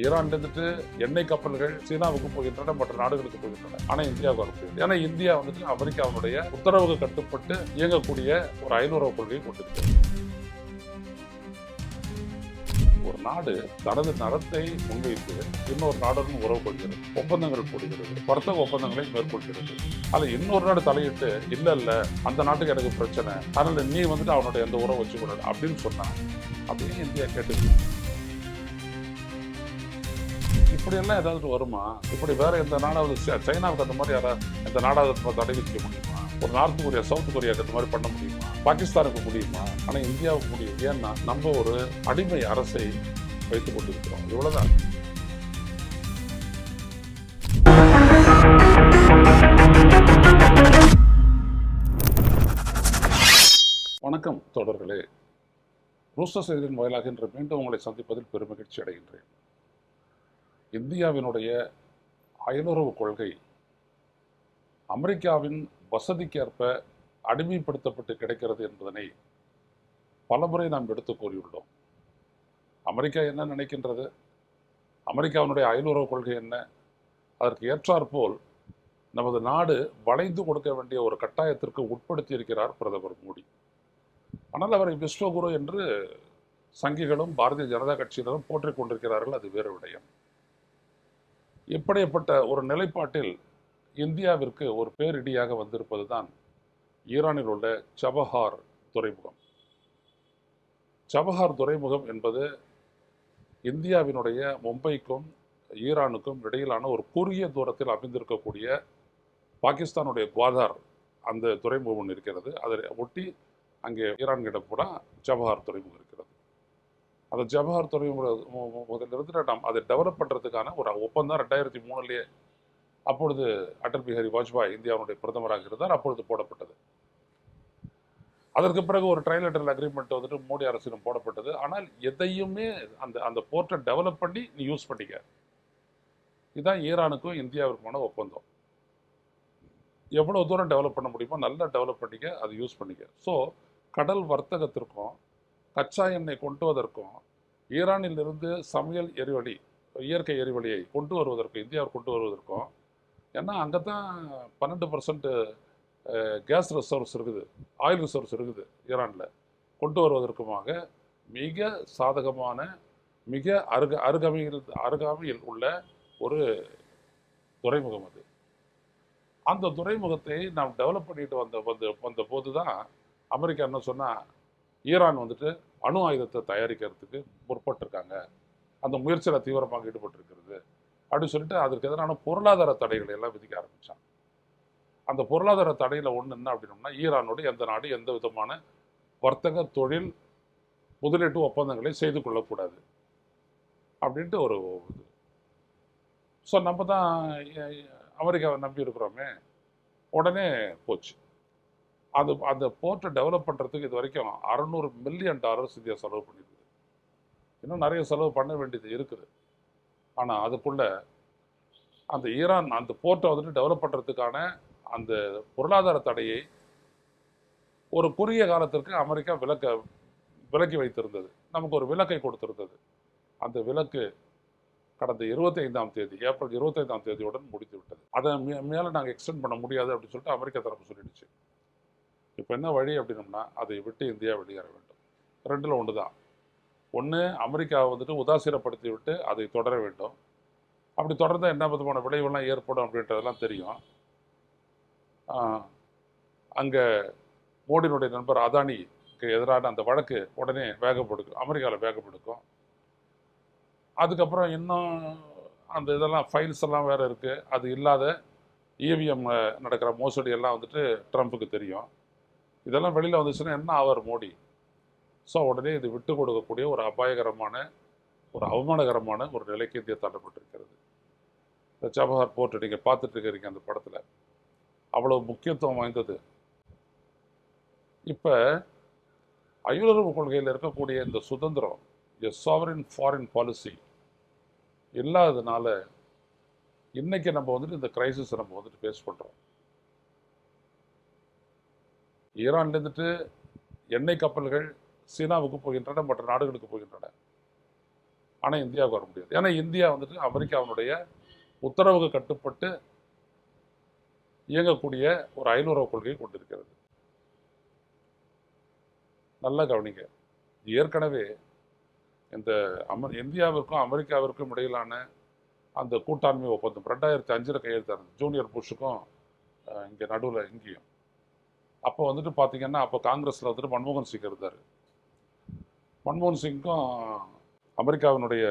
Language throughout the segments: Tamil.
ஈரான் இருந்துட்டு எண்ணெய் கப்பல்கள் சீனாவுக்கு போகின்றன, மற்ற நாடுகளுக்கு போகின்றன. ஆனா இந்தியாவுக்கு வர முடியாது. ஏன்னா இந்தியா வந்துட்டு அமெரிக்காவுடைய உத்தரவுக்கு கட்டுப்பட்டு இயங்கக்கூடிய ஒரு அயலுறவு கொள்கையை கொண்டிருக்கிறது. ஒரு நாடு தனது நலத்தை முன்வைத்து இன்னொரு நாடுடன் உறவு கொள்கிறது, ஒப்பந்தங்கள் போடுகிறது, வர்த்தக ஒப்பந்தங்களை மேற்கொள்கிறது. அதுல இன்னொரு நாடு தலையிட்டு இல்ல அந்த நாட்டுக்கு எனக்கு பிரச்சனை, அதனால நீ வந்துட்டு அவனுடைய எந்த உறவு வச்சுக்கூடாது அப்படின்னு சொன்னா அப்படியே இந்தியா கேட்டு இப்படியெல்லாம் ஏதாவது வருமா? இப்படி வேற எந்த நாடாவது சைனாவுக்கு அந்த மாதிரி யாராவது எந்த நாடாவது தடை விதிக்க முடியுமா? ஒரு நார்த் கொரியா சவுத் கொரியாவுக்கு அந்த மாதிரி பண்ண முடியுமா? பாகிஸ்தானுக்கு முடியுமா? ஆனா இந்தியாவுக்கு முடியும். ஏன்னா நம்ம ஒரு அடிமை அரசை வைத்துக் கொண்டிருக்கிறோம். இவ்வளவுதான். வணக்கம் தோழர்களே. ரூஸ்டர் செய்தியின் வாயிலாக இன்று மீண்டும் உங்களை சந்திப்பதில் பெருமகிழ்ச்சி அடைகின்றேன். இந்தியாவினுடைய அயலுறவு கொள்கை அமெரிக்காவின் வசதிக்கேற்ப அடிமைப்படுத்தப்பட்டு கிடைக்கிறது என்பதனை பலமுறை நாம் எடுத்து கூறியுள்ளோம். அமெரிக்கா என்ன நினைக்கின்றது, அமெரிக்காவினுடைய அயலுறவு கொள்கை என்ன, அதற்கு ஏற்றாற்போல் நமது நாடு வளைந்து கொடுக்க வேண்டிய ஒரு கட்டாயத்திற்கு உட்படுத்தி இருக்கிறார் பிரதமர் மோடி. ஆனால் அவரை விஸ்வகுரு என்று சங்கிகளும் பாரதிய ஜனதா கட்சியினரும் போற்றிக் கொண்டிருக்கிறார்கள். அது வேறு விடயம். இப்படிப்பட்ட ஒரு நிலைப்பாட்டில் இந்தியாவிற்கு ஒரு பேரிடியாக வந்திருப்பது தான் ஈரானில் உள்ள சபஹார் துறைமுகம். சபஹார் துறைமுகம் என்பது இந்தியாவினுடைய மும்பைக்கும் ஈரானுக்கும் இடையிலான ஒரு குறுகிய தூரத்தில் அமைந்திருக்கக்கூடிய பாகிஸ்தானுடைய குவாதார் அந்த துறைமுகம் இருக்கிறது. அதை ஒட்டி அங்கே ஈரான்கிடம் கூட சபஹார் துறைமுகம் இருக்கிறது. அந்த ஜவஹர் துறைமுகத்திலிருந்து நாம் அதை டெவலப் பண்ணுறதுக்கான ஒரு ஒப்பந்தம் 2003 அப்பொழுது அடல் பிஹாரி வாஜ்பாய் இந்தியாவுடைய பிரதமராக இருந்தார், அப்பொழுது போடப்பட்டது. அதற்கு பிறகு ஒரு ட்ரைலேட்டரல் அக்ரிமெண்ட் வந்துட்டு மோடி அரசிடம் போடப்பட்டது. ஆனால் எதையுமே அந்த அந்த போர்ட்டை டெவலப் பண்ணி நீ யூஸ் பண்ணிக்க. இதுதான் ஈரானுக்கும் இந்தியாவிற்குமான ஒப்பந்தம். எவ்வளோ தூரம் டெவலப் பண்ண முடியுமோ நல்லா டெவலப் பண்ணிக்க, அதை யூஸ் பண்ணிக்க. ஸோ கடல் வர்த்தகத்திற்கும் கச்சா எண்ணெய் கொண்டு வருவதற்கும் ஈரானில் இருந்து சமையல் எரிவளி இயற்கை எரிவளியை கொண்டு வருவதற்கும் இந்தியாவை கொண்டு வருவதற்கும், ஏன்னா அங்கே தான் 12% கேஸ் ரிசர்வ்ஸ் இருக்குது, ஆயில் ரிசர்வ்ஸ் இருக்குது ஈரானில், கொண்டு வருவதற்குமாக மிக சாதகமான மிக அருகாமையில் உள்ள ஒரு துறைமுகம் அது. அந்த துறைமுகத்தை நாம் டெவலப் பண்ணிட்டு வந்த போது தான் அமெரிக்கா என்ன சொன்னால், ஈரான் வந்துட்டு அணு ஆயுதத்தை தயாரிக்கிறதுக்கு முற்பட்டிருக்காங்க, அந்த முயற்சியில் தீவிரமாக ஈடுபட்டிருக்கிறது அப்படின்னு சொல்லிட்டு அதற்கு எதிரான பொருளாதார தடைகளை எல்லாம் விதிக்க ஆரம்பித்தாங்க. அந்த பொருளாதார தடையில் ஒன்று என்ன அப்படின்னோம்னா, ஈரானோடு எந்த நாடு எந்த விதமான வர்த்தக தொழில் முதலீட்டு ஒப்பந்தங்களை செய்து கொள்ளக்கூடாது அப்படின்ட்டு ஒரு இது. ஸோ நம்ம தான் அமெரிக்காவை நம்பி இருக்கிறோமே, உடனே போச்சு. அந்த போர்ட்டை டெவலப் பண்ணுறதுக்கு இது வரைக்கும் $600 மில்லியன் இந்தியா செலவு பண்ணியிருக்குது. இன்னும் நிறைய செலவு பண்ண வேண்டியது இருக்குது. ஆனால் அதுக்குள்ள அந்த ஈரான் அந்த போர்ட்டை வந்துட்டு டெவலப் பண்ணுறதுக்கான அந்த பொருளாதார தடையை ஒரு குறுகிய காலத்திற்கு அமெரிக்கா விலக்கி வைத்திருந்தது, நமக்கு ஒரு விலக்கை கொடுத்திருந்தது. அந்த விலக்கு கடந்த 25ஆம் தேதி ஏப்ரல் 25ஆம் தேதியுடன் முடித்து விட்டது. அதை மேலே நாங்கள் எக்ஸ்டெண்ட் பண்ண முடியாது அப்படின்னு சொல்லிட்டு அமெரிக்கா தரப்பு சொல்லிடுச்சு. இப்போ என்ன வழி அப்படின்னோம்னா, அதை விட்டு இந்தியா வெளியேற வேண்டும். ரெண்டில் ஒன்று தான். ஒன்று, அமெரிக்காவை வந்துட்டு உதாசீனப்படுத்தி விட்டு அதை தொடர வேண்டும். அப்படி தொடர்ந்தால் என்ன விதமான விளைவுலாம் ஏற்படும் அப்படின்றதெல்லாம் தெரியும். அங்கே மோடியினுடைய நண்பர் அதானிக்கு எதிரான அந்த வழக்கு உடனே வேகப்படுக்கும், அமெரிக்காவில் வேகப்படுக்கும். அதுக்கப்புறம் இன்னும் அந்த இதெல்லாம் ஃபைல்ஸ் எல்லாம் வேறு இருக்குது. அது இல்லாத இவிஎம் நடக்கிற மோசடி எல்லாம் வந்துட்டு ட்ரம்ப்புக்கு தெரியும். இதெல்லாம் வெளியில் வந்துச்சுன்னா என்ன ஆவார் மோடி? ஸோ உடனே இது விட்டு கொடுக்கக்கூடிய ஒரு அபாயகரமான ஒரு அவமானகரமான ஒரு நிலைக்கு இந்தியா தள்ளப்பட்டிருக்கிறது. இந்த சபஹார் போர்ட் நீங்கள் பார்த்துட்டு இருக்கிறீங்க அந்த படத்தில், அவ்வளோ முக்கியத்துவம் வாய்ந்தது. இப்போ அயலுறவு கொள்கையில் இருக்கக்கூடிய இந்த சுதந்திரம், சாவரின் ஃபாரின் பாலிசி இல்லாததுனால இன்னைக்கு நம்ம வந்துட்டு இந்த கிரைசிஸை நம்ம வந்துட்டு ஃபேஸ் பண்ணுறோம். ஈரான்லேருந்துட்டு எண்ணெய் கப்பல்கள் சீனாவுக்கு போகின்றன, மற்ற நாடுகளுக்கு போகின்றன. ஆனால் இந்தியாவுக்கு வர முடியாது. ஏன்னா இந்தியா வந்துட்டு அமெரிக்காவினுடைய உத்தரவுக்கு கட்டுப்பட்டு இயங்கக்கூடிய ஒரு அயலுறவு கொள்கையை கொண்டிருக்கிறது. நல்லா கவனிங்க. ஏற்கனவே இந்த இந்தியாவிற்கும் அமெரிக்காவிற்கும் இடையிலான அந்த கூட்டாண்மை ஒப்பந்தம் 2005 கையெழுத்தானது, ஜூனியர் புஷ்ஷுக்கும் இங்கே நடுவில் இங்கேயும். அப்போ வந்துட்டு பார்த்தீங்கன்னா, அப்போ காங்கிரஸில் வந்துட்டு மன்மோகன் சிங் இருந்தார். மன்மோகன் சிங்கும் அமெரிக்காவினுடைய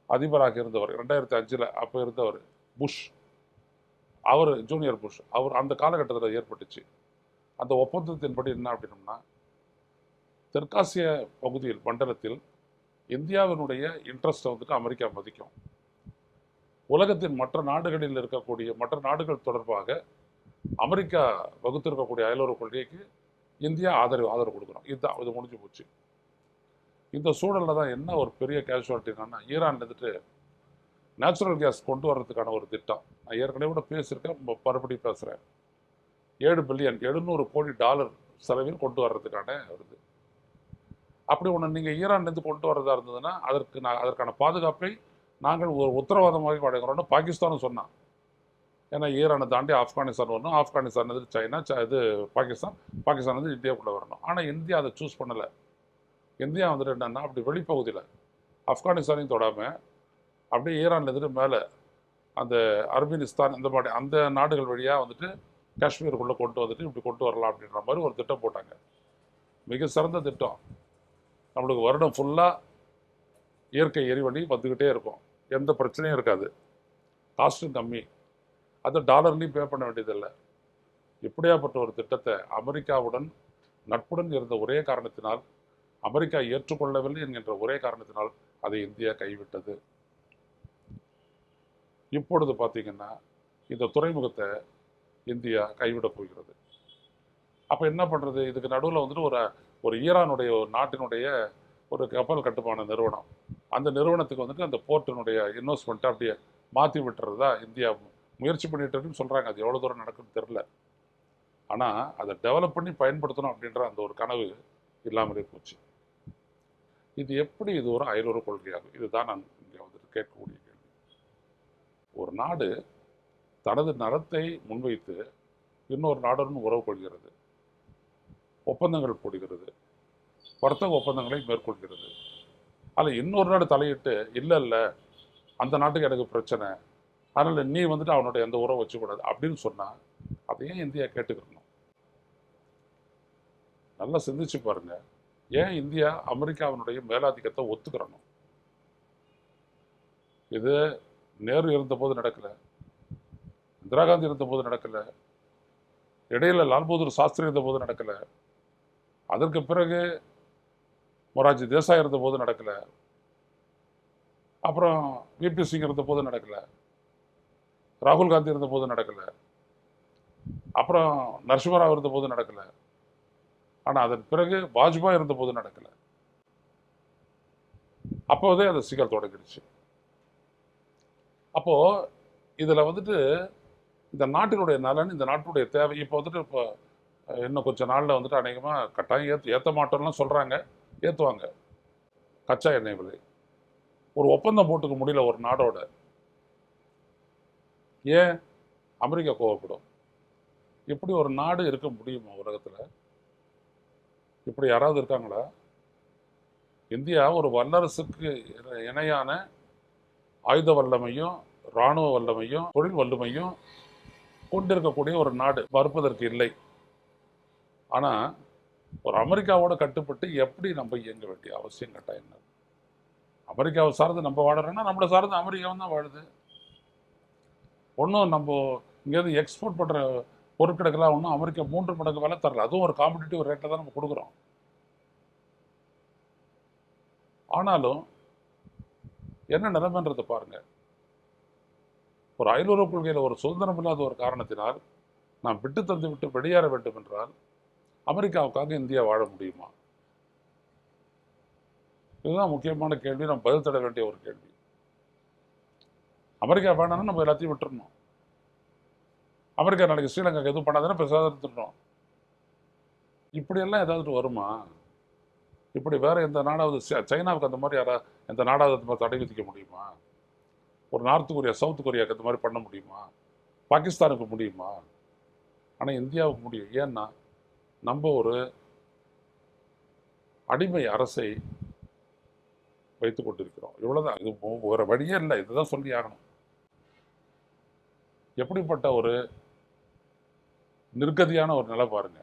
அதிபராக இருந்தவர் 2005 அப்போ இருந்தவர் புஷ், அவர் ஜூனியர் புஷ், அவர் அந்த காலகட்டத்தில் ஏற்பட்டுச்சு. அந்த ஒப்பந்தத்தின்படி என்ன அப்படின்னம்னா, தெற்காசிய பகுதியில் மண்டலத்தில் இந்தியாவினுடைய இன்ட்ரெஸ்ட்டை வந்துட்டு அமெரிக்கா மதிக்கும். உலகத்தின் மற்ற நாடுகளில் இருக்கக்கூடிய மற்ற நாடுகள் தொடர்பாக அமெரிக்கா வகுத்திருக்கக்கூடிய அயலுறவு கொள்கைக்கு இந்தியா ஆதரவு கொடுக்கணும். இதுதான், இது முடிஞ்சு போச்சு. இந்த சூழலில் தான் என்ன ஒரு பெரிய கேஷுவாலிட்டி என்னன்னா, ஈரான் வந்துட்டு நேச்சுரல் கேஸ் கொண்டு வர்றதுக்கான ஒரு திட்டம். நான் ஏற்கனவே கூட பேசியிருக்கேன், மறுபடியும் பேசுகிறேன். $7 பில்லியன் $700 கோடி செலவில் கொண்டு வர்றதுக்கான வருது. அப்படி ஒன்று நீங்கள் ஈரான்லேருந்து கொண்டு வரதா இருந்ததுன்னா அதற்கான பாதுகாப்பை நாங்கள் ஒரு உத்தரவாதமாக வழங்குறோம்னு பாகிஸ்தானும் சொன்னான். ஏன்னா ஈரானை தாண்டி ஆப்கானிஸ்தான் வரணும், ஆப்கானிஸ்தான் வந்து சைனா, இது பாகிஸ்தான் வந்து இந்தியாவுக்குள்ளே வரணும். ஆனால் இந்தியா அதை சூஸ் பண்ணலை. இந்தியா வந்துட்டு என்னென்னா, அப்படி வெளிப்பகுதியில் ஆப்கானிஸ்தானையும் தொடாமல் அப்படியே ஈரான்லேருந்து மேலே அந்த அர்மீனிஸ்தான் இந்த மாதிரி அந்த நாடுகள் வழியாக வந்துட்டு காஷ்மீருக்குள்ளே கொண்டு வந்துட்டு இப்படி கொண்டு வரலாம் அப்படின்ற மாதிரி ஒரு திட்டம் போட்டாங்க. மிக சிறந்த திட்டம். நம்மளுக்கு வருடம் ஃபுல்லாக இயற்கை எரிவளி வந்துக்கிட்டே இருக்கும், எந்த பிரச்சனையும் இருக்காது, காஸ்ட்டும் கம்மி, அது டாலர்லையும் பே பண்ண வேண்டியதில்லை. இப்படியாப்பட்ட ஒரு திட்டத்தை அமெரிக்காவுடன் நட்புடன் இருந்த ஒரே காரணத்தினால், அமெரிக்கா ஏற்றுக்கொள்ளவில்லை என்கின்ற ஒரே காரணத்தினால் அதை இந்தியா கைவிட்டது. இப்பொழுது பார்த்தீங்கன்னா இந்த துறைமுகத்தை இந்தியா கைவிடப் போகிறது. அப்போ என்ன பண்ணுறது? இதுக்கு நடுவில் வந்துட்டு ஒரு ஈரானுடைய ஒரு நாட்டினுடைய ஒரு கப்பல் கட்டுமான நிறுவனம், அந்த நிறுவனத்துக்கு வந்துட்டு அந்த போர்ட்டினுடைய இன்வெஸ்ட்மெண்ட்டை அப்படியே மாற்றி விட்டுறதா இந்தியா முயற்சி பண்ணிட்டு இருக்குன்னு சொல்கிறாங்க. அது எவ்வளோ தூரம் நடக்குன்னு தெரில. ஆனால் அதை டெவலப் பண்ணி பயன்படுத்தணும் அப்படின்ற அந்த ஒரு கனவு இல்லாமலே போச்சு. இது எப்படி இது ஒரு அயலுறவு கொள்கையாகும்? இதுதான் நான் இங்கே வந்துட்டு கேட்கக்கூடிய கேள்வி. ஒரு நாடு தனது நலத்தை முன்வைத்து இன்னொரு நாடுடன் உறவு கொள்கிறது, ஒப்பந்தங்கள் போடுகிறது, வர்த்தக ஒப்பந்தங்களை மேற்கொள்கிறது. அதில் இன்னொரு நாடு தலையிட்டு இல்லை அந்த நாட்டுக்கு எனக்கு பிரச்சனை, அதனால் நீ வந்துட்டு அவனுடைய அந்த உறவை வச்சுக்கூடாது அப்படின்னு சொன்னால் அதையும் இந்தியா கேட்டுக்கணும். நல்லா சிந்திச்சு பாருங்க. ஏன் இந்தியா அமெரிக்காவினுடைய மேலாதிக்கத்தை ஒத்துக்கிறணும்? இது நேரு இருந்தபோது நடக்கலை, இந்திரா காந்தி இருந்தபோது நடக்கலை, இடையில லால் பகதூர் சாஸ்திரி இருந்தபோது நடக்கலை, அதற்கு பிறகு மொரார்ஜி தேசாய் இருந்தபோது நடக்கலை, அப்புறம் விபி சிங் இருந்தபோது நடக்கலை, ராகுல் காந்தி இருந்தபோது நடக்கலை, அப்புறம் நரசிம்மராவ் இருந்தபோது நடக்கலை, ஆனால் அதன் பிறகு வாஜ்பாய் இருந்தபோது நடக்கலை. அப்போதே அந்த சிக்கல் தொடங்கிடுச்சு. அப்போது இதில் வந்துட்டு இந்த நாட்டினுடைய நலன், இந்த நாட்டுடைய தேவை, இப்போ வந்துட்டு இப்போ இன்னும் கொஞ்சம் நாளில் வந்துட்டு அநேகமாக கட்டாயம் ஏற்ற மாட்டோம்லாம் சொல்கிறாங்க, ஏற்றுவாங்க கச்சா எண்ணெய் விலை. ஒரு ஒப்பந்தம் போட்டுக்க முடியல ஒரு நாடோட, ஏன்? அமெரிக்கா கோவப்படும். இப்படி ஒரு நாடு இருக்க முடியுமா உலகத்தில்? இப்படி யாராவது இருக்காங்களா? இந்தியா ஒரு வல்லரசுக்கு இணையான ஆயுத வல்லமையும் இராணுவ வல்லமையும் தொழில் வல்லமையும் கொண்டிருக்கக்கூடிய ஒரு நாடு, மறுப்பதற்கு இல்லை. ஆனால் ஒரு அமெரிக்காவோட கட்டுப்பட்டு எப்படி நம்ம இயங்க வேண்டிய அவசியம் கட்டாயம் என்ன? அமெரிக்காவை சார்ந்து நம்ம வாழறோம்னா நம்மளை சார்ந்து அமெரிக்காவும் தான் வாழுது. ஒன்றும் நம்ம இங்கேருந்து எக்ஸ்போர்ட் பண்ணுற பொருட்களுக்கெல்லாம் ஒன்றும் அமெரிக்கா 3 மடங்கு விலை தரல, அதுவும் ஒரு காம்படிட்டிவ் ரேட்டில் தான் நம்ம கொடுக்குறோம். ஆனாலும் என்ன நிலைமைன்றதை பாருங்க. ஒரு அயலுறவு கொள்கையில் ஒரு சுதந்திரம் இல்லாத ஒரு காரணத்தினால் நாம் விட்டு தந்து விட்டு வெளியேற வேண்டும் என்றால் அமெரிக்காவுக்காக இந்தியா வாழ முடியுமா? இதுதான் முக்கியமான கேள்வி, நம்ம பதில் தர வேண்டிய ஒரு கேள்வி. அமெரிக்கா வேணாம்னா நம்ம எல்லாத்தையும் விட்டுறணும். அமெரிக்கா நாளைக்கு ஸ்ரீலங்காக்கு எதுவும் பண்ணாதானே பேசாத இருந்துடணும். இப்படியெல்லாம் ஏதாவது வருமா? இப்படி வேற எந்த நாடாவது, சைனாவுக்கு அந்த மாதிரி இந்த நாடாளுமன்ற தடை விதிக்க முடியுமா? ஒரு நார்த் கொரியா சவுத் கொரியாவுக்கு இந்த மாதிரி பண்ண முடியுமா? பாகிஸ்தானுக்கு முடியுமா? ஆனால் இந்தியாவுக்கு முடியும். ஏன்னா நம்ம ஒரு அடிமை அரசை வைத்துக் கொண்டிருக்கிறோம். இவ்வளவுதான். இது ஒரு வழியே இல்லை. இதுதான் சொல்லி ஆகணும். எப்படிப்பட்ட ஒரு நிர்கதியான ஒரு நிலை பாருங்க.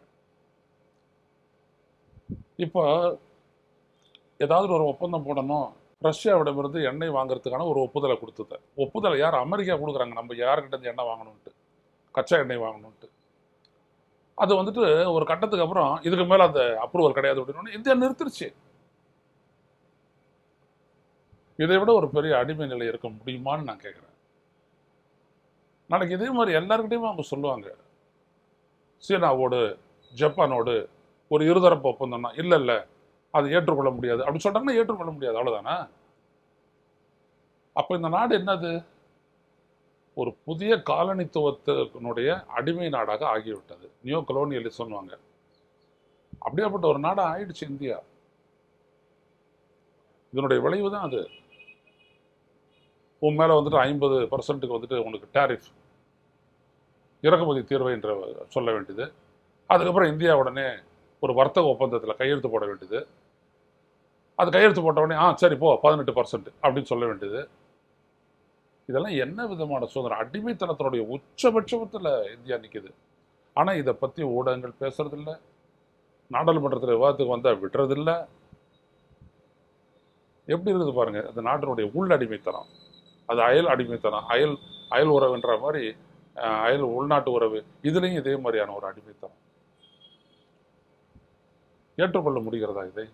இப்போ ஏதாவது ஒரு ஒப்பந்தம் போடணும், ரஷ்யாவிடமிருந்து எண்ணெய் வாங்குறதுக்கான ஒரு ஒப்புதலை கொடுத்தது. ஒப்புதலை யார்? அமெரிக்கா கொடுக்குறாங்க. நம்ம யாருக்கிட்ட எண்ணெய் வாங்கணும்ட்டு, கச்சா எண்ணெய் வாங்கணும்ட்டு. அது வந்துட்டு ஒரு கட்டத்துக்கு அப்புறம் இதுக்கு மேல அந்த அப்ரூவல் கிடையாது அப்படின்னு இந்தியா நிறுத்திருச்சு. இதை விட ஒரு பெரிய அடிமை நிலை இருக்க முடியுமான்னு நான் கேட்குறேன். நாளைக்கு இதே மாதிரி எல்லாருக்கிட்டையுமே அவங்க சொல்லுவாங்க, சீனாவோடு ஜப்பானோடு ஒரு இருதரப்பு ஒப்பந்தம்னா இல்லை இல்லை அது ஏற்றுக்கொள்ள முடியாது அப்படின்னு சொல்றாங்கன்னா ஏற்றுக்கொள்ள முடியாது. அவ்வளவுதானே? அப்ப இந்த நாடு என்னது? ஒரு புதிய காலனித்துவத்தினுடைய அடிமை நாடாக ஆகிவிட்டது. நியோ கொலோனியலிசம் சொல்லுவாங்க. அப்படியாப்பட்ட ஒரு நாடு ஆயிடுச்சு இந்தியா. இதனுடைய விளைவு தான் அது. உன் மேல வந்துட்டு 50% வந்துட்டு உனக்கு டேரிஃப், இறக்குமதி தீர்வை என்று சொல்ல வேண்டியது. அதுக்கப்புறம் இந்தியா உடனே ஒரு வர்த்தக ஒப்பந்தத்தில் கையெழுத்து போட வேண்டியது. அது கையெழுத்து போட்ட உடனே சரி போ 18% அப்படின்னு சொல்ல வேண்டியது. இதெல்லாம் என்ன விதமான சுதந்திரம்? அடிமைத்தனத்தினுடைய உச்சபட்சத்தில் இந்தியா நிற்குது. ஆனால் இதை பற்றி ஊடகங்கள் பேசுறதில்லை, நாடாளுமன்றத்தில் விவாதத்துக்கு வந்தால் விடுறதில்லை. எப்படி இருக்குது பாருங்க அந்த நாட்டினுடைய உள் அடிமைத்தனம். அது அயல் அடிமைத்தனம், அயல் உறவுன்ற மாதிரி அயல் உள்நாட்டு உறவு. இதுலேயும் இதே மாதிரியான ஒரு அடிமைத்தனம். ஏற்றுக்கொள்ள முடிகிறதா இதை?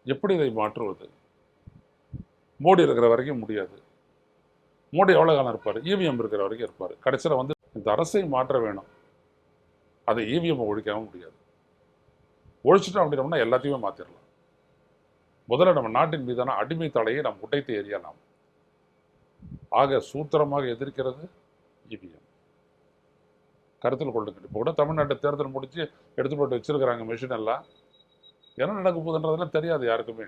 எப்படி இதை மாற்றுவது? மோடி இருக்கிற வரைக்கும் முடியாது. மோடி எவ்வளோ காலம் இருப்பார்? இவிஎம் இருக்கிற வரைக்கும் இருப்பார். கடைசியில் வந்து இந்த அரசை மாற்ற வேணும். அதை இவிஎம் ஒழிக்கவும் முடியாது. ஒழிச்சிட்டோம் அப்படின்னோம்னா எல்லாத்தையுமே மாற்றிடலாம். முதல்ல நம்ம நாட்டின் மீதான அடிமை தலையை நாம் உடைத்து எறியலாம். ஆக சூத்திரமாக எதிர்க்கிறது இவிஎம். கருத்தில் கொள்ளுங்கள். இப்போ கூட தமிழ்நாட்டு தேர்தல் முடிச்சு எடுத்து போட்டு வச்சிருக்கிறாங்க மிஷின் எல்லாம். என்ன நடக்க போகுதுன்றதெல்லாம் தெரியாது யாருக்குமே.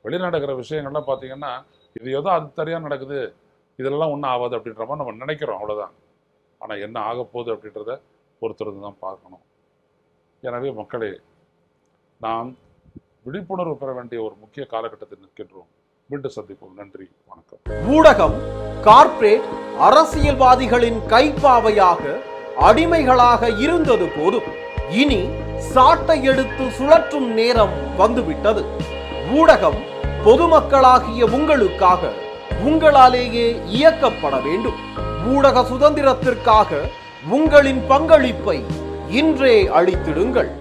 வெளிநடக்கிற விஷயங்கள்லாம் பார்த்தீங்கன்னா இது ஏதோ அது சரியாக நடக்குது, இதெல்லாம் ஒன்றும் ஆகாது அப்படின்ற மாதிரி நம்ம நினைக்கிறோம், அவ்வளோதான். ஆனால் என்ன ஆக போகுது அப்படின்றத பொறுத்திருந்து தான் பார்க்கணும். எனவே மக்களே, நாம் விழிப்புணர்வு பெற வேண்டிய ஒரு முக்கிய காலகட்டத்தில் நிற்கின்றோம். மீண்டும் சந்திப்போம். நன்றி, வணக்கம். ஊடகம் கார்ப்பரேட் அரசியல்வாதிகளின் கைப்பாவையாக அடிமைகளாக இருந்தது போதும். இனி சாட்டை எடுத்து சுழற்றும் நேரம் வந்துவிட்டது. ஊடகம் பொதுமக்களாகிய உங்களுக்காக, உங்களாலேயே இயக்கப்பட வேண்டும். ஊடக சுதந்திரத்திற்காக உங்களின் பங்களிப்பை இன்றே அளித்திடுங்கள்.